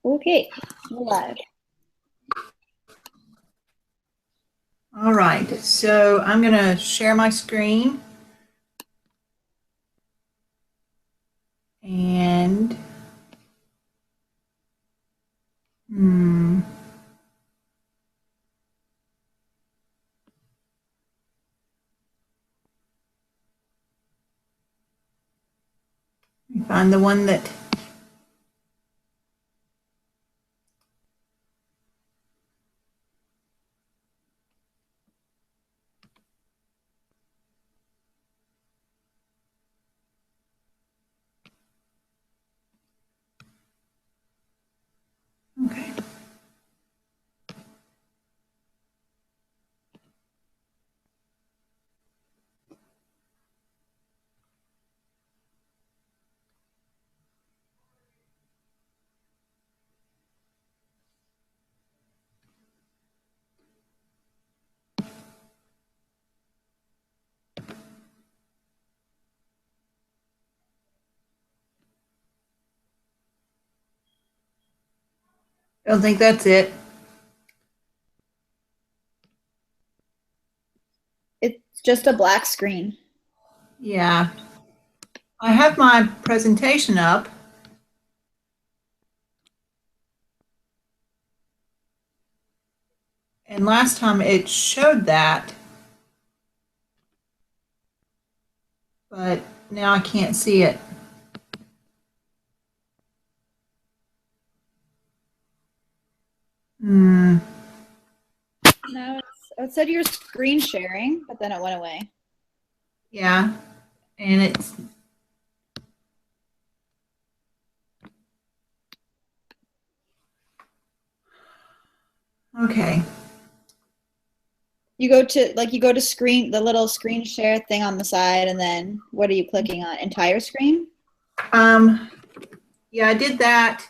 Okay, we're live. All right, so I'm going to share my screen. And let me find the one that okay. I don't think that's it. It's just a black screen. Yeah. I have my presentation up. And last time it showed that, but now I can't see it. Now it said you're screen sharing, but then it went away. Yeah, and it's okay. You go to screen, the little screen share thing on the side, and then what are you clicking on? Entire screen? Yeah, I did that.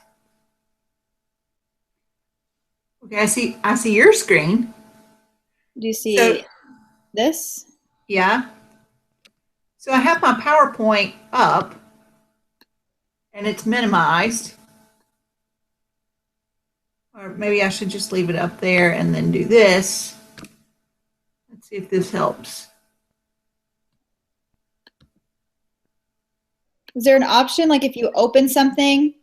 Okay, I see your screen. Do you see So, this? yeah. So I have my PowerPoint up and it's minimized. Or maybe I should just leave it up there and then do this. Let's see if this helps. Is there an option, like if you open something,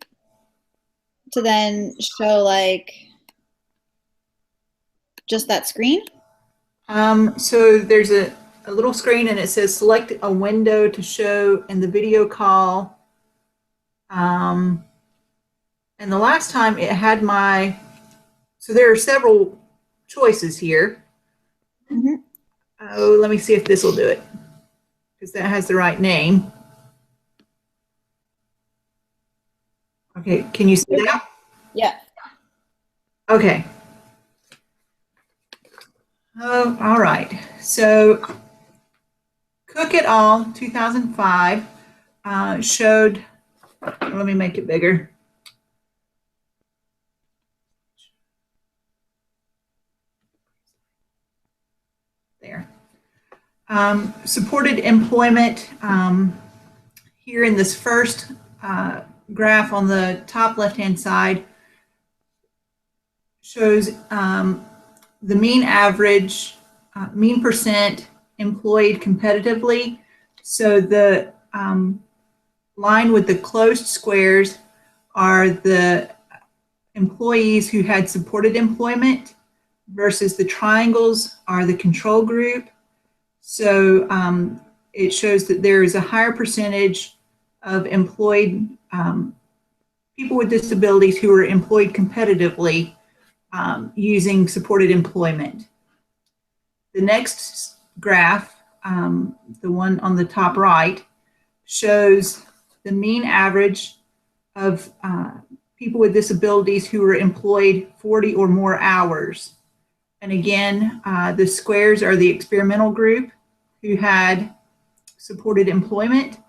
to then show like just that screen? So there's a little screen and it says select a window to show in the video call. And the last time it had so there are several choices here. Oh, let me see if this will do it, because that has the right name. Okay, can you see that? Yeah. Okay. Oh, all right. So Cook et al. 2005 showed, let me make it bigger. There. Supported employment here in this first graph on the top left-hand side shows the mean average, mean percent employed competitively. So the line with the closed squares are the employees who had supported employment versus the triangles are the control group. So it shows that there is a higher percentage of employed people with disabilities who are employed competitively using supported employment. The next graph, the one on the top right, shows the mean average of people with disabilities who are employed 40 or more hours. And again, the squares are the experimental group who had supported employment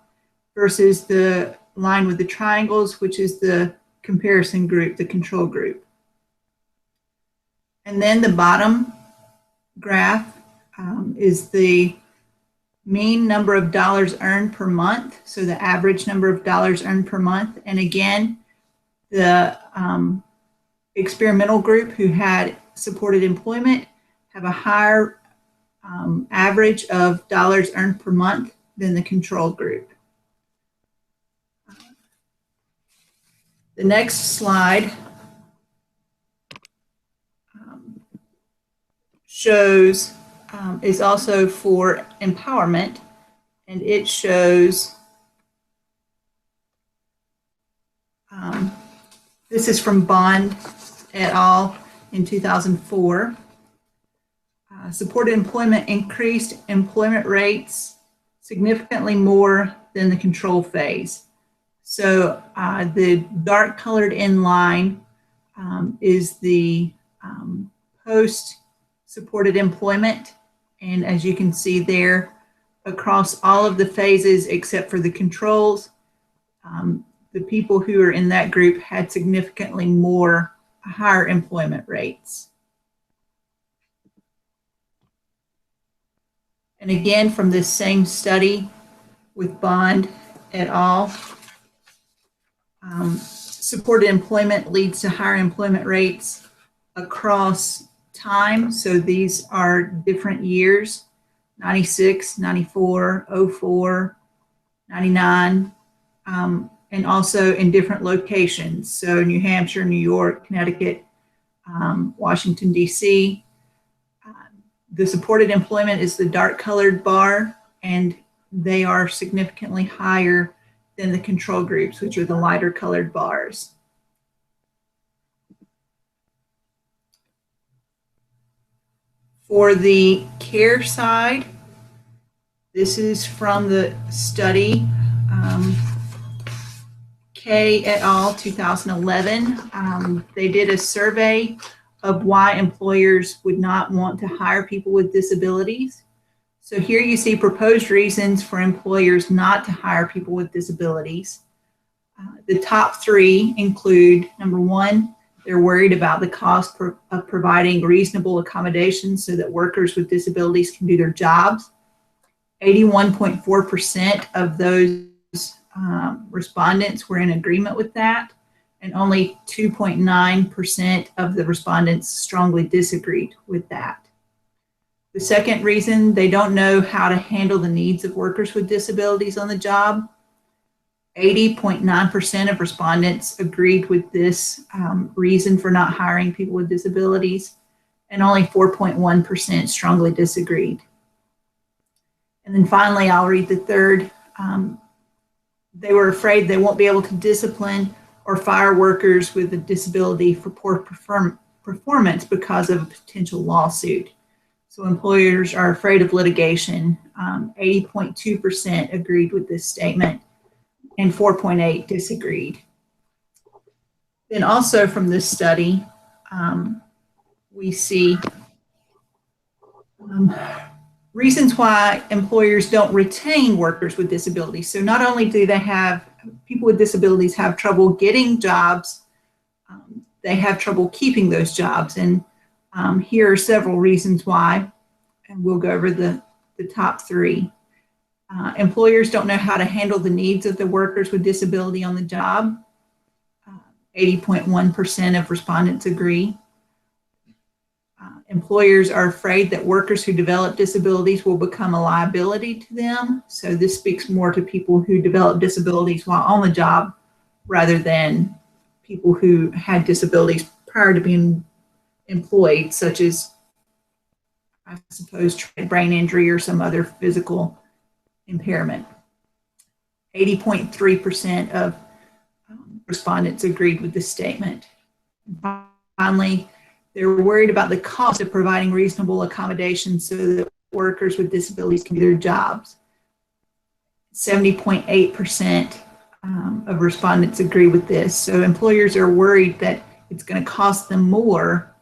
versus the line with the triangles, which is the comparison group, the control group. And then the bottom graph is the mean number of dollars earned per month, so the average number of dollars earned per month. And again, the experimental group who had supported employment have a higher average of dollars earned per month than the control group. The next slide shows, is also for empowerment, and it shows, this is from Bond et al. In 2004. Supported employment increased employment rates significantly more than the control phase. So the dark colored end line is the post-supported employment. And as you can see there, across all of the phases except for the controls, the people who are in that group had significantly more higher employment rates. And again, from this same study with Bond et al., supported employment leads to higher employment rates across time. So these are different years, 96, 94, 04, 99, and also in different locations. So New Hampshire, New York, Connecticut, Washington, D.C. The supported employment is the dark colored bar, and they are significantly higher than the control groups, which are the lighter colored bars. For the care side, this is from the study Kay et al. 2011. They did a survey of why employers would not want to hire people with disabilities. So here you see proposed reasons for employers not to hire people with disabilities. The top three include, number one, they're worried about the cost of providing reasonable accommodations so that workers with disabilities can do their jobs. 81.4% of those respondents were in agreement with that, and only 2.9% of the respondents strongly disagreed with that. The second reason, they don't know how to handle the needs of workers with disabilities on the job. 80.9% of respondents agreed with this reason for not hiring people with disabilities, and only 4.1% strongly disagreed. And then finally, I'll read the third. They were afraid they won't be able to discipline or fire workers with a disability for poor performance because of a potential lawsuit. So employers are afraid of litigation. 80.2% agreed with this statement, and 4.8% disagreed. Then also from this study, we see reasons why employers don't retain workers with disabilities. So not only do they have, people with disabilities have trouble getting jobs, they have trouble keeping those jobs. And here are several reasons why, and we'll go over the top three. Employers don't know how to handle the needs of the workers with disability on the job. 80.1% of respondents agree. Employers are afraid that workers who develop disabilities will become a liability to them. So this speaks more to people who develop disabilities while on the job rather than people who had disabilities prior to being employed, such as, I suppose, brain injury or some other physical impairment. 80.3% of respondents agreed with this statement. And finally, they're worried about the cost of providing reasonable accommodations so that workers with disabilities can do their jobs. 70.8% of respondents agree with this. So employers are worried that it's going to cost them more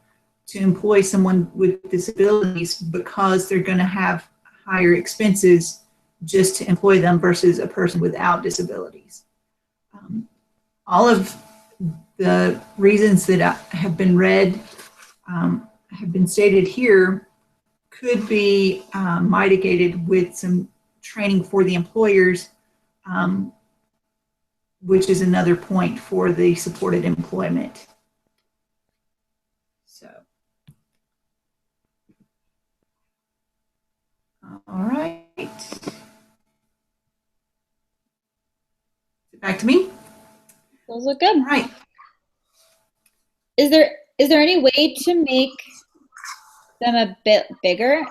to employ someone with disabilities because they're going to have higher expenses just to employ them versus a person without disabilities. All of the reasons that have been read have been stated here could be mitigated with some training for the employers, which is another point for the supported employment. All right. Back to me. Those look good. All right. Is there any way to make them a bit bigger?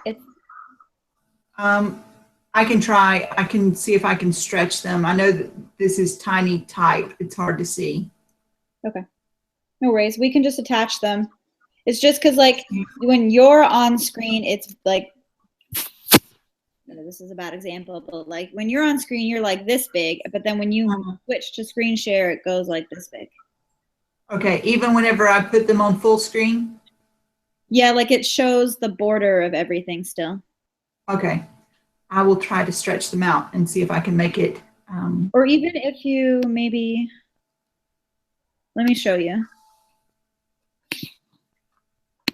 I can try. I can see if I can stretch them. I know that this is tiny type. It's hard to see. Okay. No worries. We can just attach them. It's just because, like, when you're on screen, it's like, this is a bad example, but like when you're on screen, you're like this big, but then when you switch to screen share, it goes like this big. Okay, even whenever I put them on full screen? Yeah, like it shows the border of everything still. Okay, I will try to stretch them out and see if I can make it. Or even if you maybe, let me show you.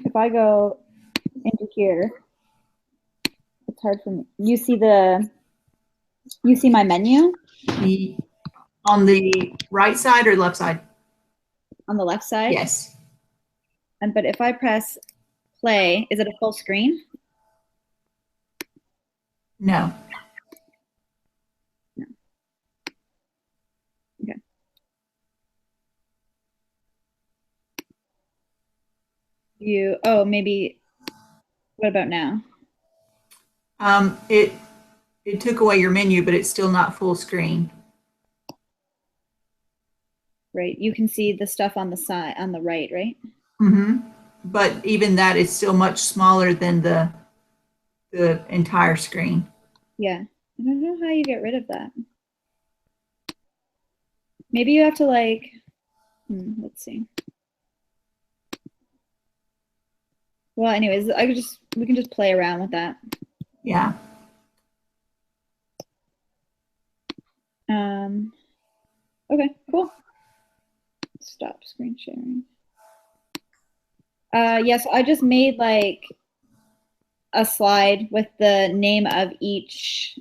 If I go into here, it's hard for me. You see my menu? On the right side or left side? On the left side? Yes. But if I press play, is it a full screen? No. No. Okay. Maybe, what about now? It took away your menu, but it's still not full screen. Right, you can see the stuff on the side, on the right, right? Mm-hmm. But even that is still much smaller than the entire screen. Yeah, I don't know how you get rid of that. Maybe you have to like, let's see. Well, anyways, we can just play around with that. Yeah. Okay, cool. Stop screen sharing. Yes, I just made like a slide with the name of each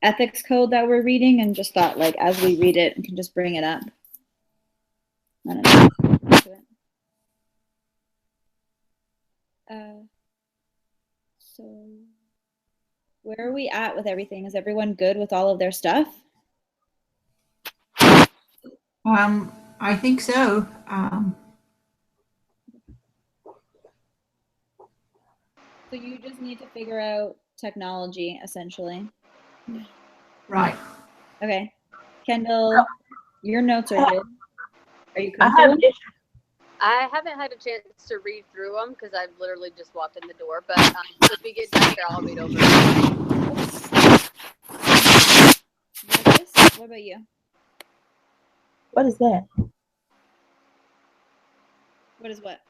ethics code that we're reading, and just thought like as we read it, we can just bring it up. I don't know. So where are we at with everything? Is everyone good with all of their stuff? I think so. So you just need to figure out technology, essentially. Right. Okay. Kendall, your notes are good. Are you comfortable? I haven't had a chance to read through them because I've literally just walked in the door. But if we get done here, I'll read over. Marcus, what about you? What is that? What is what?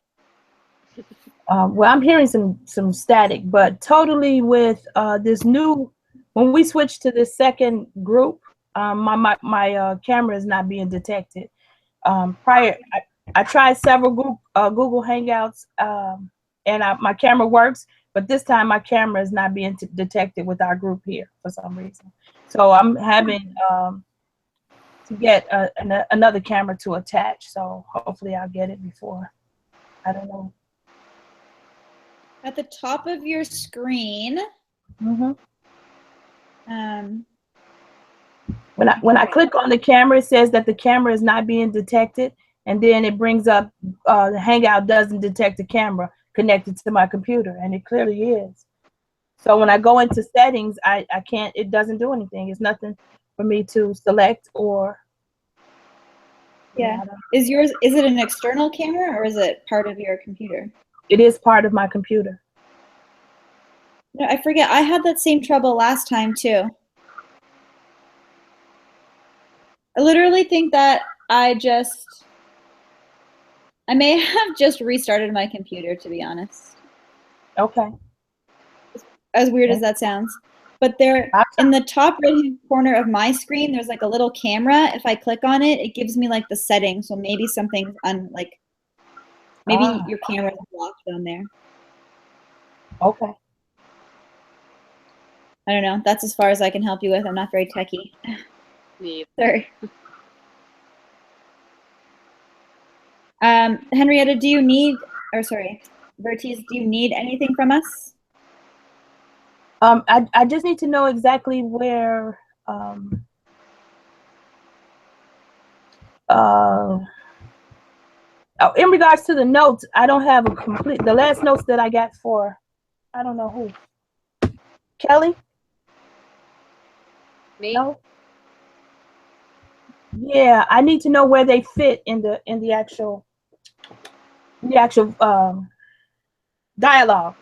Well, I'm hearing some static, but totally with this new. When we switch to this second group, my camera is not being detected. I tried several Google Hangouts, and my camera works, but this time my camera is not being detected with our group here for some reason. So I'm having to get another camera to attach. So hopefully I'll get it before. I don't know. At the top of your screen. Mm-hmm. When I click on the camera, it says that the camera is not being detected, and then it brings up the Hangout doesn't detect the camera connected to my computer, and it clearly is. So when I go into settings, I can't. It doesn't do anything. It's nothing for me to select or. Yeah. Is it an external camera or is it part of your computer? It is part of my computer. No, I forget. I had that same trouble last time too. I literally think that I may have just restarted my computer, to be honest. Okay. As weird as that sounds. But there, in the top right-hand corner of my screen, there's like a little camera. If I click on it, it gives me like the settings. So maybe something's maybe your camera is blocked on there. Okay. I don't know. That's as far as I can help you with. I'm not very techie. Sorry. Henrietta, Vertiz, do you need anything from us? I just need to know exactly where, in regards to the notes, I don't have a complete, the last notes that I got for, I don't know who, Kelly? Me? No? Yeah, I need to know where they fit in the actual dialogue.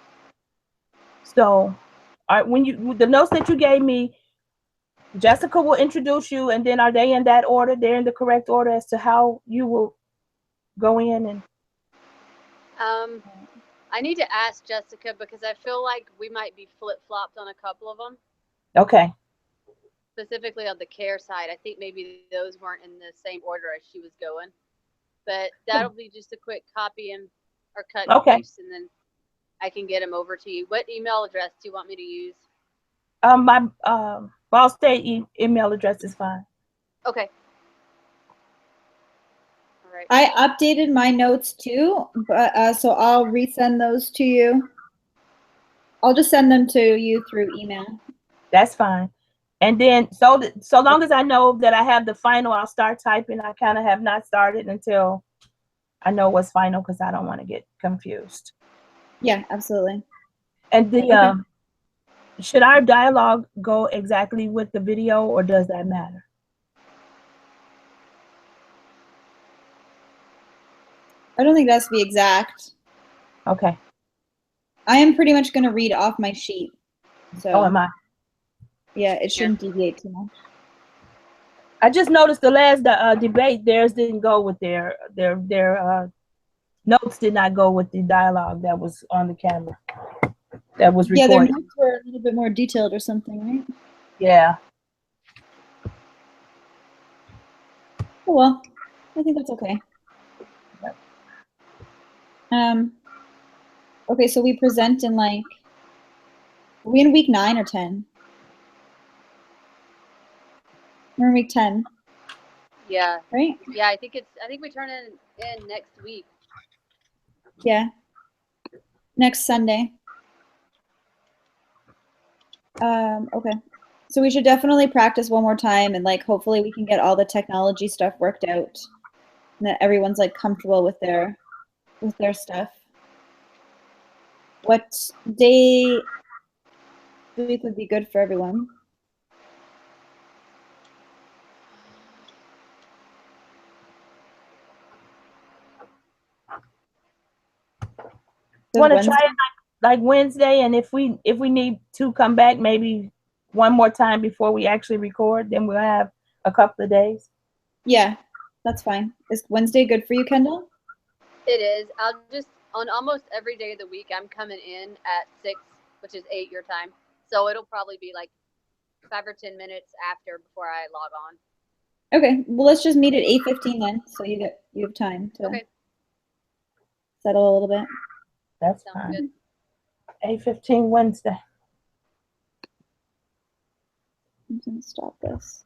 So, when the notes that you gave me, Jessica will introduce you, and then are they in that order? They're in the correct order as to how you will go in and. I need to ask Jessica because I feel like we might be flip-flopped on a couple of them, Okay. specifically on the care side. I think maybe those weren't in the same order as she was going. But that'll be just a quick copy and or cut and Okay. paste, and then I can get them over to you. What email address do you want me to use? My Ball State email address is fine. Okay. All right. I updated my notes too, but so I'll resend those to you. I'll just send them to you through email. That's fine. And then so long as I know that I have the final, I'll start typing. I kind of have not started until I know what's final because I don't want to get confused. Yeah, absolutely. And the Okay. should our dialogue go exactly with the video, or does that matter? I don't think it has to be exact. Okay. I am pretty much going to read off my sheet. So Oh, am I? yeah, it shouldn't deviate too much. I just noticed the last debate, theirs didn't go with their notes did not go with the dialogue that was on the camera. That was Yeah, their recorded. notes were a little bit more detailed or something, right? Yeah. Oh, well, I think that's okay. Okay, so we present in like, are we in week 9 or 10? We're in week 10, Yeah. right? Yeah, I think we turn in next week. Yeah. Next Sunday. Okay. So we should definitely practice one more time and like hopefully we can get all the technology stuff worked out and that everyone's like comfortable with their stuff. What day of the week would be good for everyone? Want to Wednesday? try it like Wednesday, and if we need to come back maybe one more time before we actually record, then we'll have a couple of days. Yeah, that's fine. Is Wednesday good for you, Kendall? It is. I'll just on almost every day of the week I'm coming in at 6, which is 8 your time. So it'll probably be like 5 or 10 minutes after before I log on. Okay, well let's just meet at 8:15 then, so you have time to settle a little bit. That's Sounds fine. good. 8:15 Wednesday. I'm gonna stop this.